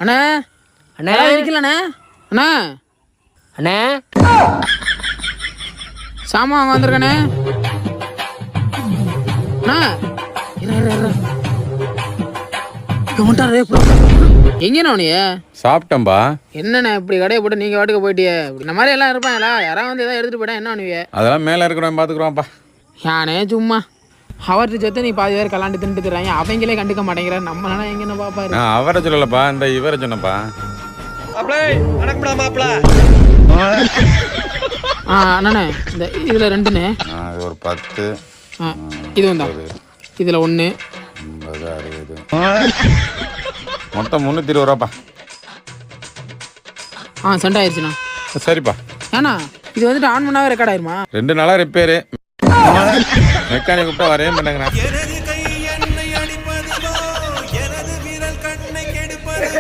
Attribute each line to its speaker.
Speaker 1: அண்ணா அண்ணா இருக்கலண்ணே அண்ணா அண்ணே சாமான் வாங்க வந்திருக்கண்ணே அண்ணா எங்கண்ணா நீ
Speaker 2: சாப்பிட்டம்பா.
Speaker 1: என்னண்ணே இப்படி கடையை போட்டு நீங்க வாட்டுக்கு போயிட்டியே இந்த மாதிரி எல்லாம் இருப்பாங்களா? யாராவது வந்து ஏதாவது எடுத்துட்டு போயிட்டா என்ன பண்ணுவீங்க?
Speaker 2: அதெல்லாம் மேலே இருக்கிறவன் பார்த்துக்குறோம்ப்பா.
Speaker 1: யானே சும்மா அவர்கிட்ட சேர்த்து நீ பாதி பேர் கலாண்டு தின்ட்டு தர்றாங்க, அவங்களே கண்டுக்க மாட்டேங்கிறார். நம்மளால எங்கன்னு பாப்பாரு.
Speaker 2: நான் அவரை சொல்லலப்பா, இந்த இவரை சொன்னப்பா.
Speaker 1: அண்ணே இந்த இதுல 2ண்ணே,
Speaker 2: ஒரு 10
Speaker 1: இது வந்தா இதுல 1
Speaker 2: 50 60 மொத்தம் 320 ரூபாப்பா.
Speaker 1: சென்ட் ஆயிடுச்சுண்ணா.
Speaker 2: சரிப்பா.
Speaker 1: ஏண்ணா இது வந்துட்டு ஆன் பண்ணாவே ரெக்கார்ட் ஆயிருமா?
Speaker 2: 2 நாளா ரிப்பேரு, மெக்கானிக் கூப்பிட்டா வரவே மாட்டேங்கிறேன்.